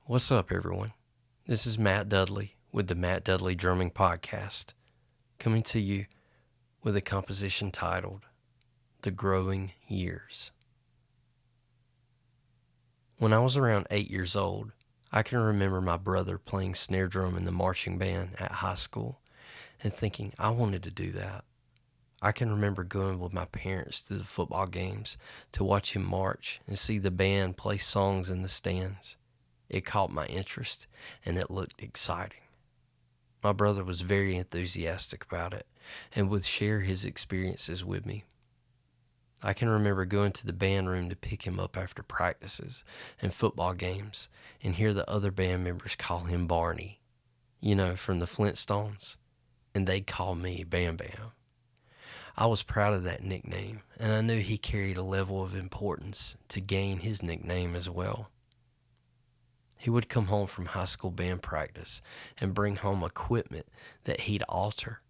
What's up, everyone? This is Matt Dudley with the Matt Dudley Drumming Podcast, coming to you with a composition titled The Growing Years. When I was around 8 years old, I can remember my brother playing snare drum in the marching band at high school and thinking I wanted to do that. I can remember going with my parents to the football games to watch him march and see the band play songs in the stands. It caught my interest, and it looked exciting. My brother was very enthusiastic about it and would share his experiences with me. I can remember going to the band room to pick him up after practices and football games and hear the other band members call him Barney, from the Flintstones, and they'd call me Bam Bam. I was proud of that nickname, and I knew he carried a level of importance to gain his nickname as well. He would come home from high school band practice and bring home equipment that he'd alter.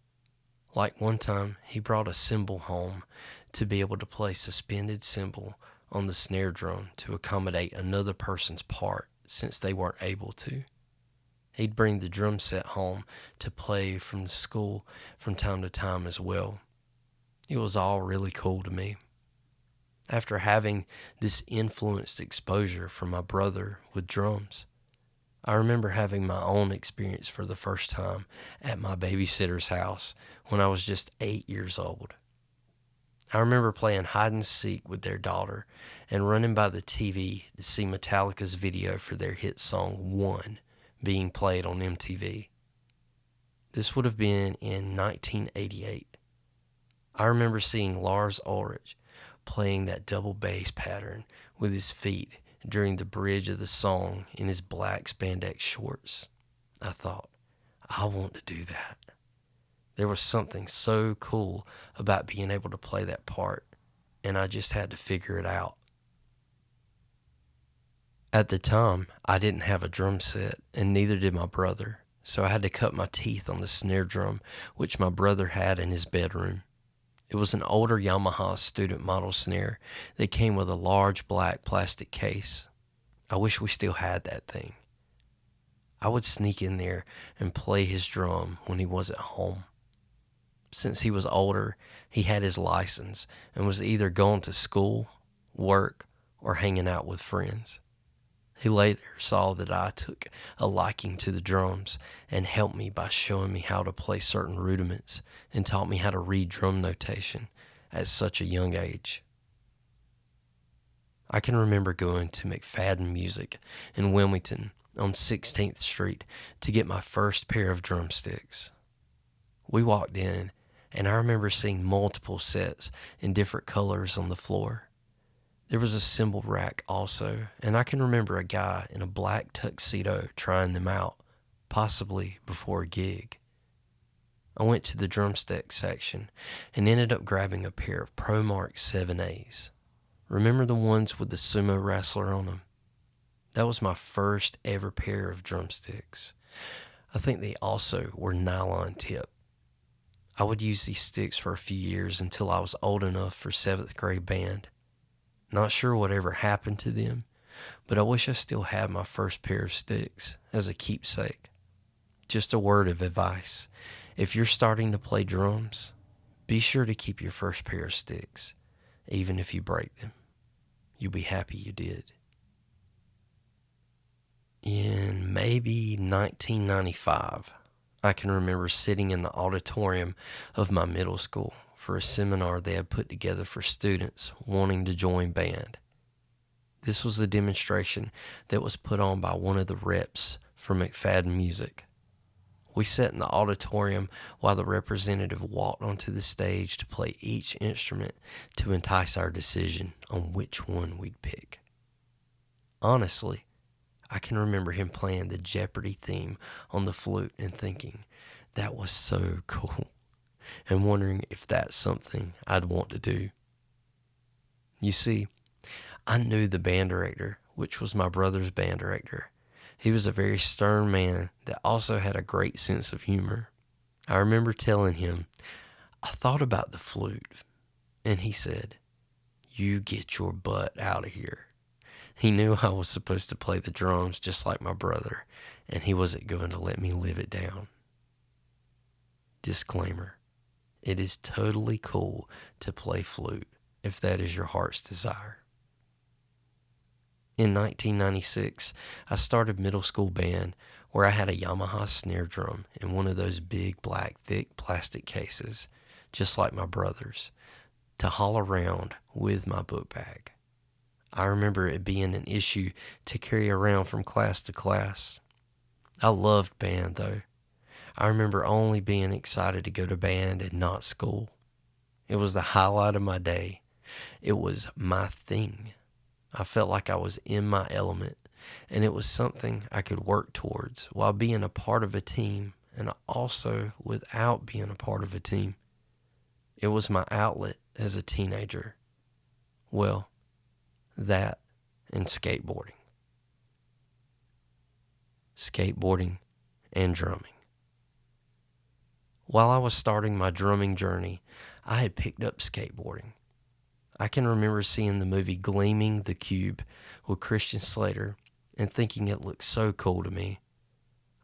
Like one time, he brought a cymbal home to be able to play suspended cymbal on the snare drum to accommodate another person's part since they weren't able to. He'd bring the drum set home to play from the school from time to time as well. It was all really cool to me. After having this influenced exposure from my brother with drums, I remember having my own experience for the first time at my babysitter's house when I was just 8 years old. I remember playing hide and seek with their daughter and running by the TV to see Metallica's video for their hit song One being played on MTV. This would have been in 1988. I remember seeing Lars Ulrich playing that double bass pattern with his feet during the bridge of the song in his black spandex shorts. I thought, I want to do that. There was something so cool about being able to play that part, and I just had to figure it out. At the time, I didn't have a drum set, and neither did my brother, so I had to cut my teeth on the snare drum, which my brother had in his bedroom. It was an older Yamaha student model snare that came with a large black plastic case. I wish we still had that thing. I would sneak in there and play his drum when he was at home. Since he was older, he had his license and was either going to school, work, or hanging out with friends. He later saw that I took a liking to the drums and helped me by showing me how to play certain rudiments and taught me how to read drum notation at such a young age. I can remember going to McFadden Music in Wilmington on 16th Street to get my first pair of drumsticks. We walked in, and I remember seeing multiple sets in different colors on the floor. There was a cymbal rack also, and I can remember a guy in a black tuxedo trying them out, possibly before a gig. I went to the drumstick section and ended up grabbing a pair of ProMark 7As. Remember the ones with the sumo wrestler on them? That was my first ever pair of drumsticks. I think they also were nylon tip. I would use these sticks for a few years until I was old enough for 7th grade band. Not sure whatever happened to them, but I wish I still had my first pair of sticks as a keepsake. Just a word of advice. If you're starting to play drums, be sure to keep your first pair of sticks, even if you break them. You'll be happy you did. In maybe 1995, I can remember sitting in the auditorium of my middle school for a seminar they had put together for students wanting to join band. This was a demonstration that was put on by one of the reps for McFadden Music. We sat in the auditorium while the representative walked onto the stage to play each instrument to entice our decision on which one we'd pick. Honestly, I can remember him playing the Jeopardy theme on the flute and thinking, that was so cool, and wondering if that's something I'd want to do. You see, I knew the band director, which was my brother's band director. He was a very stern man that also had a great sense of humor. I remember telling him, I thought about the flute, and he said, you get your butt out of here. He knew I was supposed to play the drums just like my brother, and he wasn't going to let me live it down. Disclaimer: it is totally cool to play flute if that is your heart's desire. In 1996, I started middle school band where I had a Yamaha snare drum in one of those big black thick plastic cases, just like my brother's, to haul around with my book bag. I remember it being an issue to carry around from class to class. I loved band though. I remember only being excited to go to band and not school. It was the highlight of my day. It was my thing. I felt like I was in my element, and it was something I could work towards while being a part of a team and also without being a part of a team. It was my outlet as a teenager. Well, that and skateboarding. Skateboarding and drumming. While I was starting my drumming journey, I had picked up skateboarding. I can remember seeing the movie Gleaming the Cube with Christian Slater and thinking it looked so cool to me.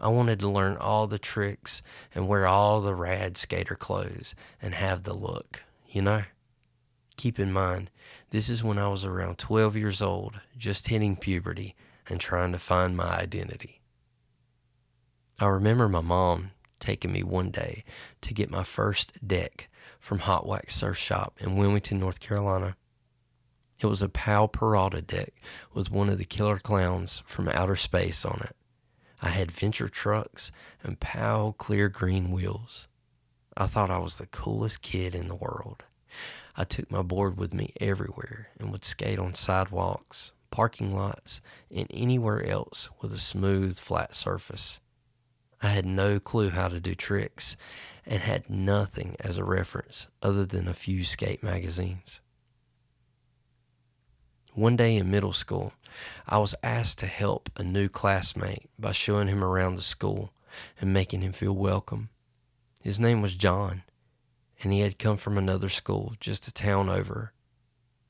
I wanted to learn all the tricks and wear all the rad skater clothes and have the look, you know? Keep in mind, this is when I was around 12 years old, just hitting puberty and trying to find my identity. I remember my mom taking me one day to get my first deck from Hot Wax Surf Shop in Wilmington, North Carolina. It was a Powell Peralta deck with one of the Killer Clowns from outer space on it. I had Venture trucks and Powell clear green wheels. I thought I was the coolest kid in the world. I took my board with me everywhere and would skate on sidewalks, parking lots, and anywhere else with a smooth, flat surface. I had no clue how to do tricks and had nothing as a reference other than a few skate magazines. One day in middle school, I was asked to help a new classmate by showing him around the school and making him feel welcome. His name was John, and he had come from another school just a town over.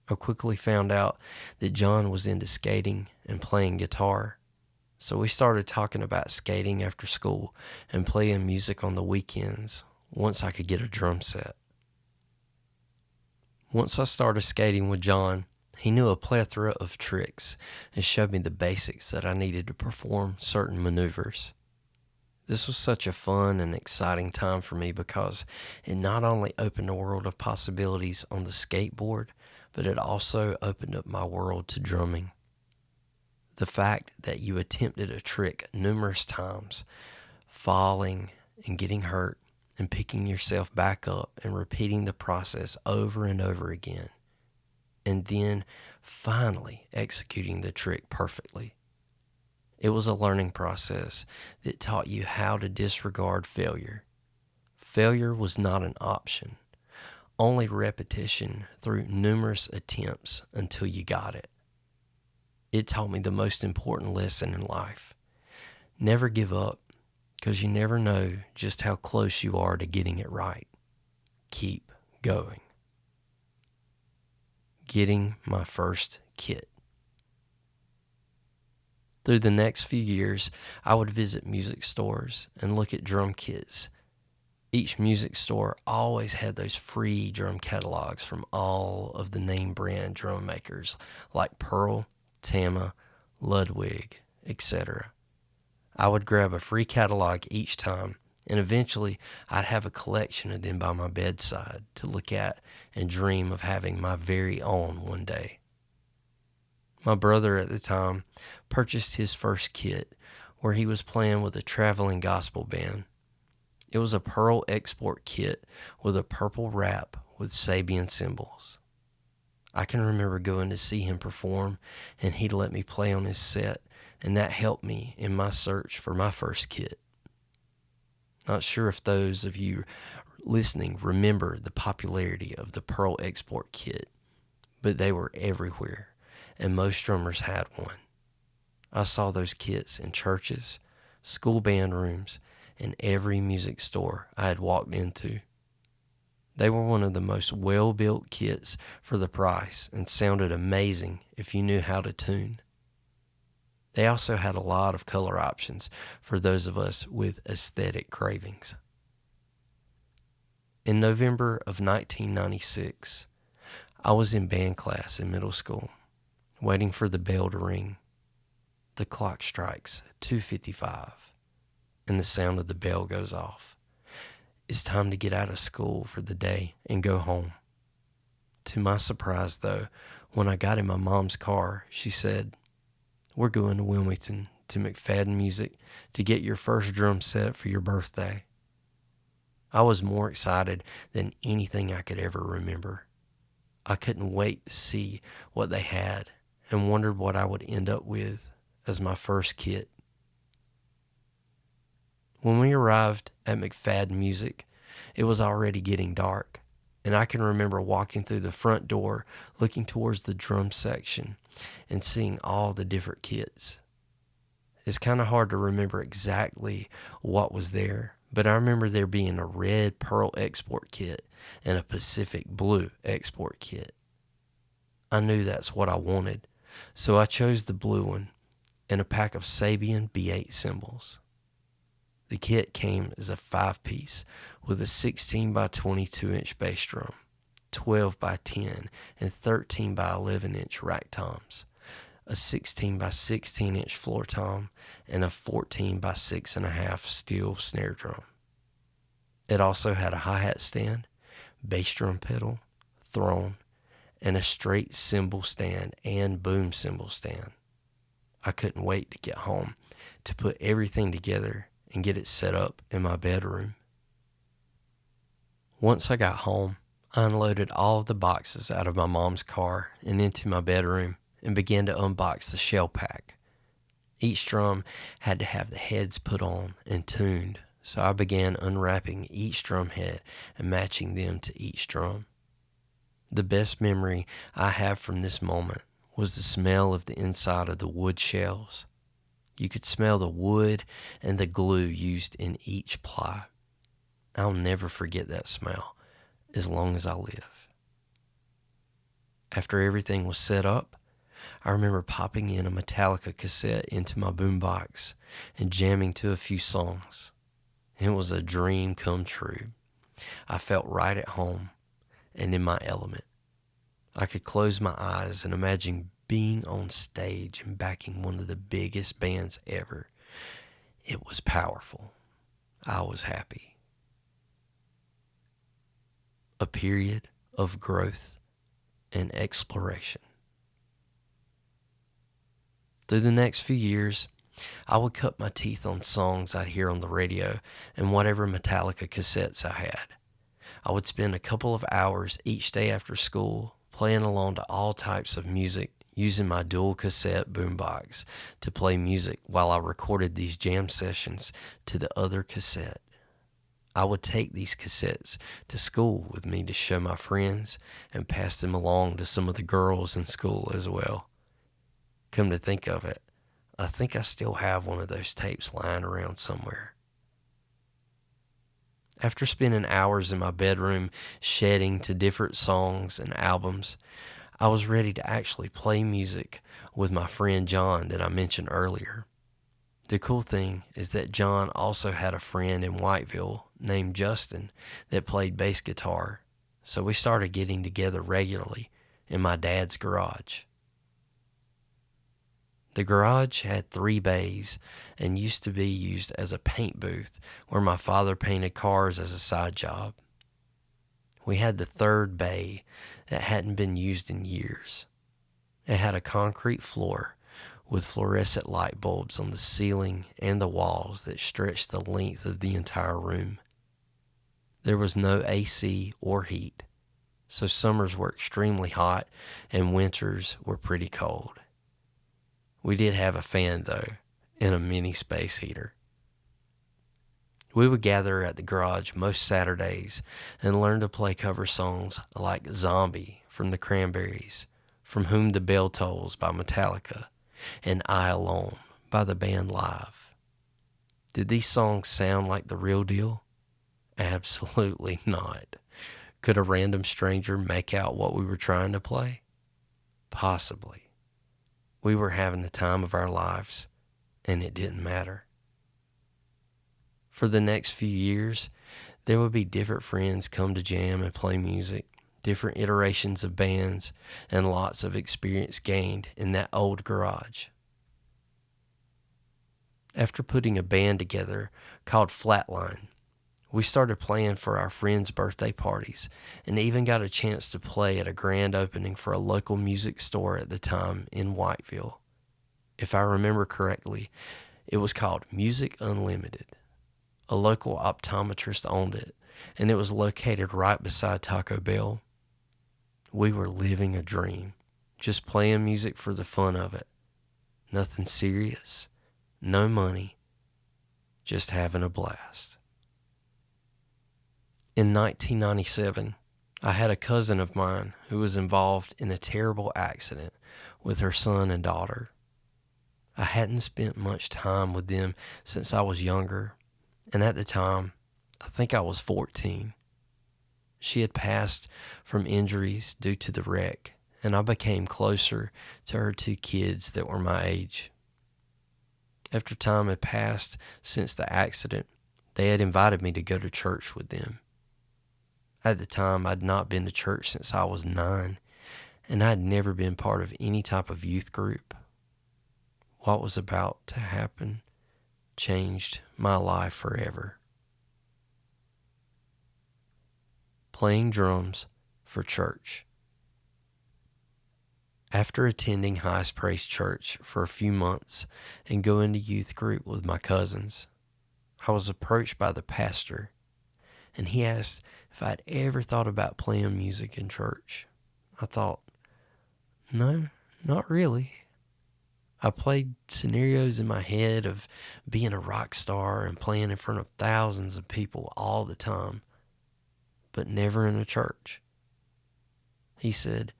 I quickly found out that John was into skating and playing guitar. So we started talking about skating after school and playing music on the weekends once I could get a drum set. Once I started skating with John, he knew a plethora of tricks and showed me the basics that I needed to perform certain maneuvers. This was such a fun and exciting time for me because it not only opened a world of possibilities on the skateboard, but it also opened up my world to drumming. The fact that you attempted a trick numerous times, falling and getting hurt and picking yourself back up and repeating the process over and over again, and then finally executing the trick perfectly. It was a learning process that taught you how to disregard failure. Failure was not an option, only repetition through numerous attempts until you got it. It taught me the most important lesson in life. Never give up, because you never know just how close you are to getting it right. Keep going. Getting my first kit. Through the next few years, I would visit music stores and look at drum kits. Each music store always had those free drum catalogs from all of the name brand drum makers like Pearl, Tama, Ludwig, etc. I would grab a free catalog each time, and eventually I'd have a collection of them by my bedside to look at and dream of having my very own one day. My brother at the time purchased his first kit where he was playing with a traveling gospel band. It was a Pearl Export kit with a purple wrap with Sabian cymbals. I can remember going to see him perform, and he'd let me play on his set, and that helped me in my search for my first kit. Not sure if those of you listening remember the popularity of the Pearl Export kit, but they were everywhere, and most drummers had one. I saw those kits in churches, school band rooms, and every music store I had walked into. They were one of the most well-built kits for the price and sounded amazing if you knew how to tune. They also had a lot of color options for those of us with aesthetic cravings. In November of 1996, I was in band class in middle school, waiting for the bell to ring. The clock strikes 2:55, and the sound of the bell goes off. It's time to get out of school for the day and go home. To my surprise, though, when I got in my mom's car, she said, "We're going to Wilmington to McFadden Music to get your first drum set for your birthday." I was more excited than anything I could ever remember. I couldn't wait to see what they had and wondered what I would end up with as my first kit. When we arrived at McFadden Music, it was already getting dark, and I can remember walking through the front door, looking towards the drum section, and seeing all the different kits. It's kind of hard to remember exactly what was there, but I remember there being a red pearl export kit and a Pacific blue export kit. I knew that's what I wanted, so I chose the blue one and a pack of Sabian B8 cymbals. The kit came as a 5-piece with a 16 by 22 inch bass drum, 12 by 10 and 13 by 11 inch rack toms, a 16 by 16 inch floor tom, and a 14 by 6.5 steel snare drum. It also had a hi-hat stand, bass drum pedal, throne, and a straight cymbal stand and boom cymbal stand. I couldn't wait to get home to put everything together and get it set up in my bedroom. Once I got home, I unloaded all of the boxes out of my mom's car and into my bedroom and began to unbox the shell pack. Each drum had to have the heads put on and tuned, so I began unwrapping each drum head and matching them to each drum. The best memory I have from this moment was the smell of the inside of the wood shells. You could smell the wood and the glue used in each ply. I'll never forget that smell as long as I live. After everything was set up, I remember popping in a Metallica cassette into my boombox and jamming to a few songs. It was a dream come true. I felt right at home and in my element. I could close my eyes and imagine being on stage and backing one of the biggest bands ever. It was powerful. I was happy. A period of growth and exploration. Through the next few years, I would cut my teeth on songs I'd hear on the radio and whatever Metallica cassettes I had. I would spend a couple of hours each day after school playing along to all types of music, using my dual cassette boombox to play music while I recorded these jam sessions to the other cassette. I would take these cassettes to school with me to show my friends and pass them along to some of the girls in school as well. Come to think of it, I think I still have one of those tapes lying around somewhere. After spending hours in my bedroom shedding to different songs and albums, I was ready to actually play music with my friend John that I mentioned earlier. The cool thing is that John also had a friend in Whiteville named Justin that played bass guitar, so we started getting together regularly in my dad's garage. The garage had 3 bays and used to be used as a paint booth where my father painted cars as a side job. We had the 3rd bay that hadn't been used in years. It had a concrete floor with fluorescent light bulbs on the ceiling and the walls that stretched the length of the entire room. There was no AC or heat, so summers were extremely hot and winters were pretty cold. We did have a fan, though, and a mini space heater. We would gather at the garage most Saturdays and learn to play cover songs like Zombie from the Cranberries, From Whom the Bell Tolls by Metallica, and I Alone by the band Live. Did these songs sound like the real deal? Absolutely not. Could a random stranger make out what we were trying to play? Possibly. We were having the time of our lives, and it didn't matter. For the next few years, there would be different friends come to jam and play music, different iterations of bands, and lots of experience gained in that old garage. After putting a band together called Flatline, we started playing for our friends' birthday parties and even got a chance to play at a grand opening for a local music store at the time in Whiteville. If I remember correctly, it was called Music Unlimited. A local optometrist owned it, and it was located right beside Taco Bell. We were living a dream, just playing music for the fun of it. Nothing serious, no money, just having a blast. In 1997, I had a cousin of mine who was involved in a terrible accident with her son and daughter. I hadn't spent much time with them since I was younger, and at the time, I think I was 14. She had passed from injuries due to the wreck, and I became closer to her two kids that were my age. After time had passed since the accident, they had invited me to go to church with them. At the time, I'd not been to church since I was 9, and I had never been part of any type of youth group. What was about to happen changed my life forever. Playing drums for church. After attending Highest Praise Church for a few months and going to youth group with my cousins, I was approached by the pastor, and he asked if I'd ever thought about playing music in church. I thought, no, not really. I played scenarios in my head of being a rock star and playing in front of thousands of people all the time, but never in a church. He said,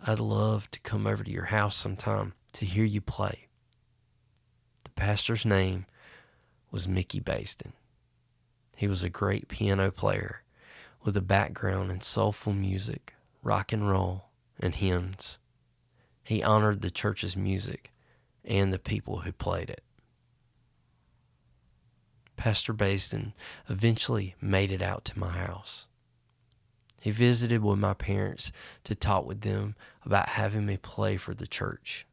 I'd love to come over to your house sometime to hear you play. The pastor's name was Mickey Basden. He was a great piano player with a background in soulful music, rock and roll, and hymns. He honored the church's music and the people who played it. Pastor Basden eventually made it out to my house. He visited with my parents to talk with them about having me play for the church.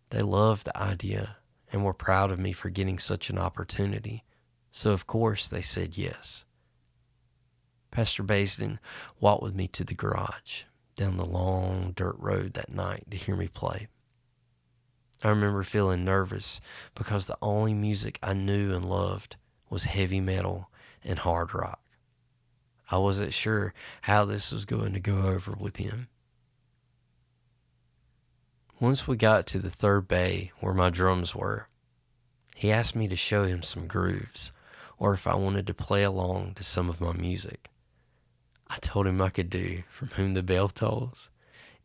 They loved the idea and were proud of me for getting such an opportunity, so of course they said yes. Pastor Basden walked with me to the garage, down the long dirt road that night to hear me play. I remember feeling nervous because the only music I knew and loved was heavy metal and hard rock. I wasn't sure how this was going to go over with him. Once we got to the third bay where my drums were, he asked me to show him some grooves or if I wanted to play along to some of my music. I told him I could do From Whom the Bell Tolls,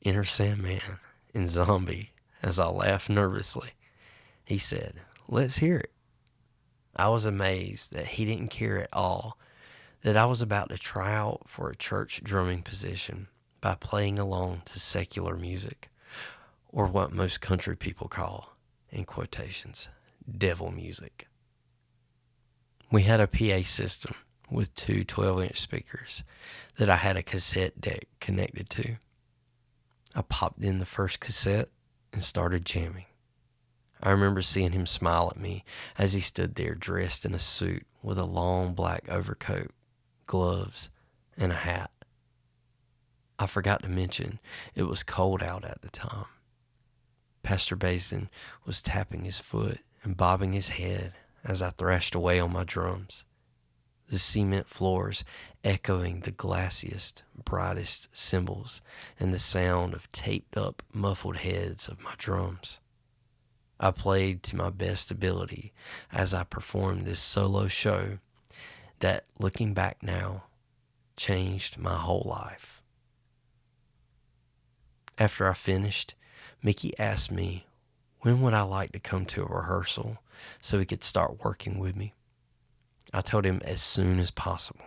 Enter Sandman, and Zombie as I laughed nervously. He said, let's hear it. I was amazed that he didn't care at all that I was about to try out for a church drumming position by playing along to secular music, or what most country people call, in quotations, devil music. We had a PA system with two 12-inch speakers that I had a cassette deck connected to. I popped in the first cassette and started jamming. I remember seeing him smile at me as he stood there dressed in a suit with a long black overcoat, gloves, and a hat. I forgot to mention it was cold out at the time. Pastor Basden was tapping his foot and bobbing his head as I thrashed away on my drums, the cement floors echoing the glassiest, brightest cymbals and the sound of taped up, muffled heads of my drums. I played to my best ability as I performed this solo show that, looking back now, changed my whole life. After I finished, Mickey asked me when would I like to come to a rehearsal so he could start working with me. I told him as soon as possible.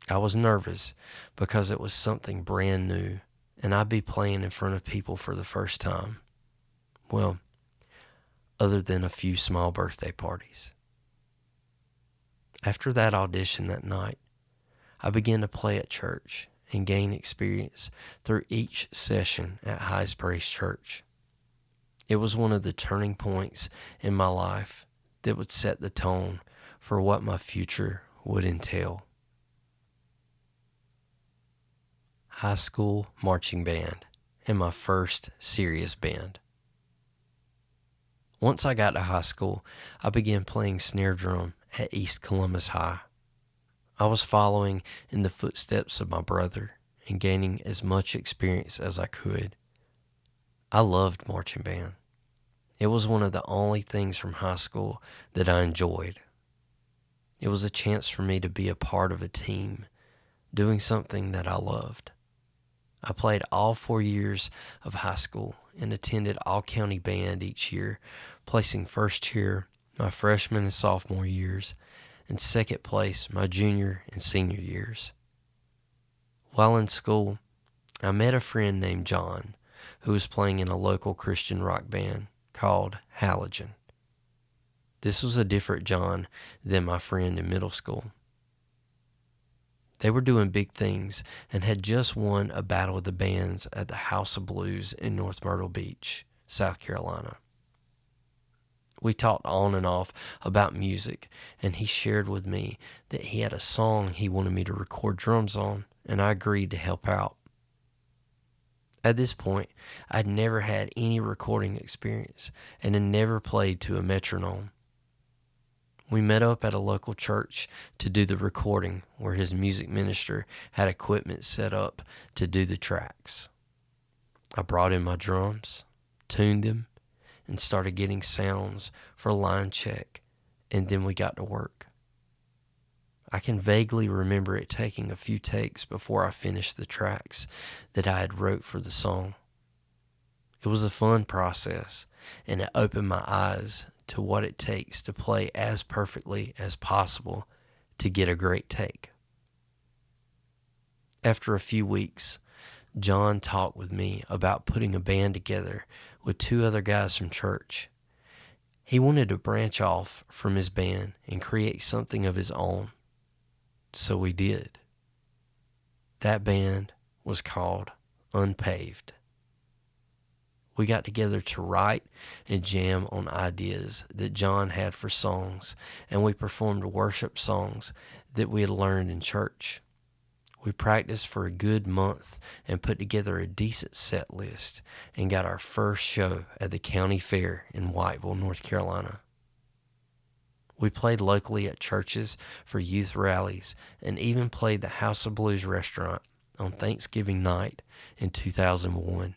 I was nervous because it was something brand new and I'd be playing in front of people for the first time. Well, other than a few small birthday parties. After that audition that night, I began to play at church and gain experience through each session at Highest Praise Church. It was one of the turning points in my life that would set the tone for what my future would entail. High school marching band and my first serious band. Once I got to high school, I began playing snare drum at East Columbus High. I was following in the footsteps of my brother and gaining as much experience as I could. I loved marching band. It was one of the only things from high school that I enjoyed. It was a chance for me to be a part of a team, doing something that I loved. I played all 4 years of high school and attended all-county band each year, placing first chair my freshman and sophomore years and second place my junior and senior years. While in school, I met a friend named John who was playing in a local Christian rock band called Halogen. This was a different John than my friend in middle school. They were doing big things and had just won a battle of the bands at the House of Blues in North Myrtle Beach, South Carolina. We talked on and off about music, and he shared with me that he had a song he wanted me to record drums on, and I agreed to help out. At this point, I'd never had any recording experience and had never played to a metronome. We met up at a local church to do the recording where his music minister had equipment set up to do the tracks. I brought in my drums, tuned them, and started getting sounds for line check, and then we got to work. I can vaguely remember it taking a few takes before I finished the tracks that I had wrote for the song. It was a fun process, and it opened my eyes to what it takes to play as perfectly as possible to get a great take. After a few weeks, John talked with me about putting a band together with 2 other guys from church. He wanted to branch off from his band and create something of his own. So we did. That band was called Unpaved. We got together to write and jam on ideas that John had for songs, and we performed worship songs that we had learned in church. We practiced for a good month and put together a decent set list and got our first show at the county fair in Whiteville, North Carolina. We played locally at churches for youth rallies and even played the House of Blues restaurant on Thanksgiving night in 2001.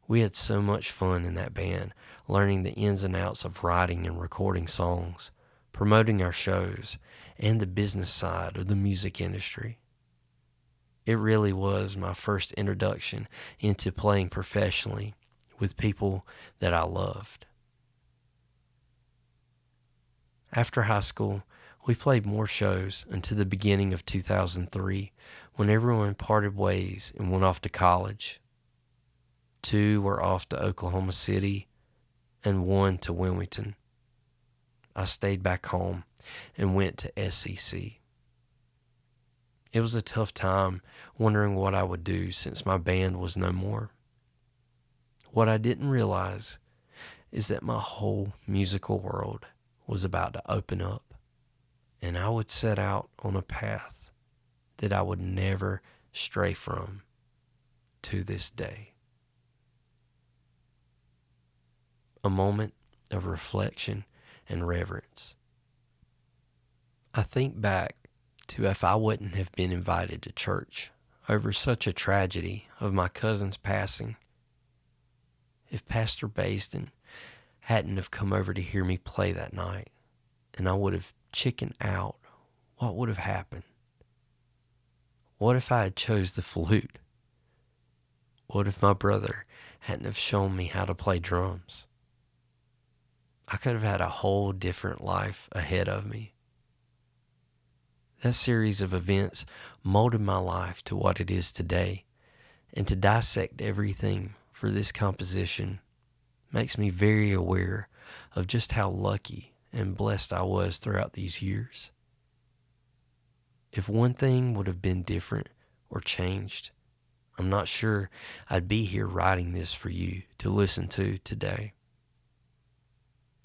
We had so much fun in that band, learning the ins and outs of writing and recording songs, promoting our shows, and the business side of the music industry. It really was my first introduction into playing professionally with people that I loved. After high school, we played more shows until the beginning of 2003 when everyone parted ways and went off to college. 2 were off to Oklahoma City and 1 to Wilmington. I stayed back home and went to SEC. It was a tough time wondering what I would do since my band was no more. What I didn't realize is that my whole musical world was about to open up, and I would set out on a path that I would never stray from to this day. A moment of reflection and reverence. I think back to if I wouldn't have been invited to church over such a tragedy of my cousin's passing, if Pastor Baisden hadn't have come over to hear me play that night, and I would have chickened out, what would have happened? What if I had chose the flute? What if my brother hadn't have shown me how to play drums? I could have had a whole different life ahead of me. That series of events molded my life to what it is today, and to dissect everything for this composition makes me very aware of just how lucky and blessed I was throughout these years. If one thing would have been different or changed, I'm not sure I'd be here writing this for you to listen to today.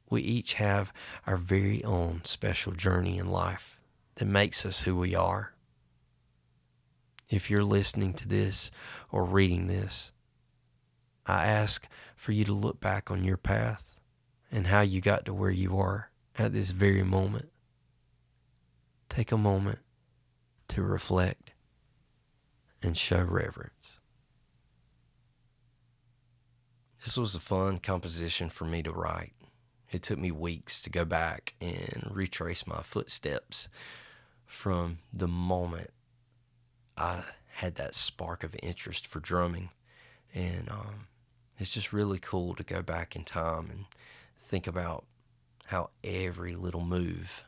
We each have our very own special journey in life that makes us who we are. If you're listening to this or reading this, I ask for you to look back on your path and how you got to where you are at this very moment. Take a moment to reflect and show reverence. This was a fun composition for me to write. It took me weeks to go back and retrace my footsteps from the moment I had that spark of interest for drumming. And it's just really cool to go back in time and think about how every little move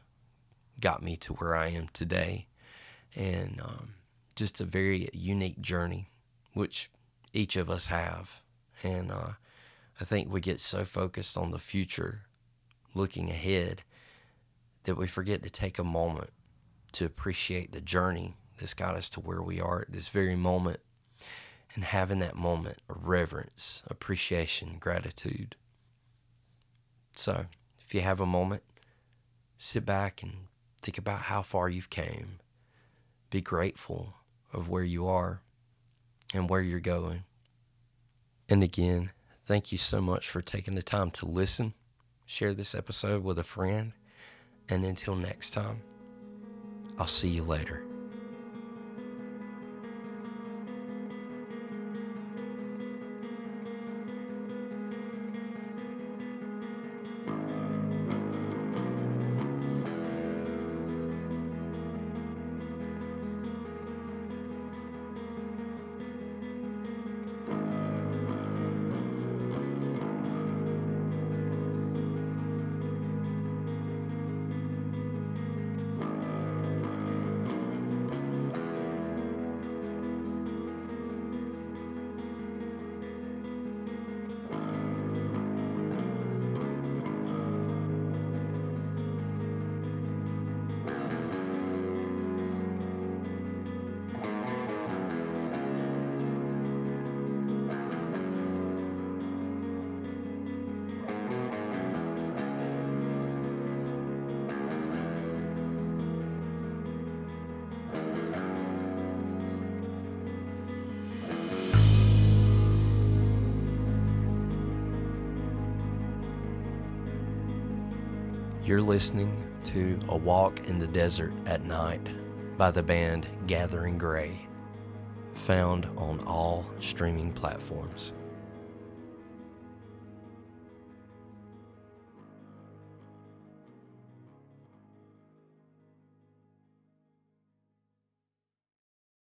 got me to where I am today. And just a very unique journey, which each of us have. And I think we get so focused on the future, looking ahead, that we forget to take a moment to appreciate the journey that's got us to where we are at this very moment, and having that moment of reverence, appreciation, gratitude. So if you have a moment, sit back and think about how far you've came. Be grateful of where you are and where you're going. And again, thank you so much for taking the time to listen. Share this episode with a friend. And until next time, I'll see you later. You're listening to A Walk in the Desert at Night by the band Gathering Gray, found on all streaming platforms.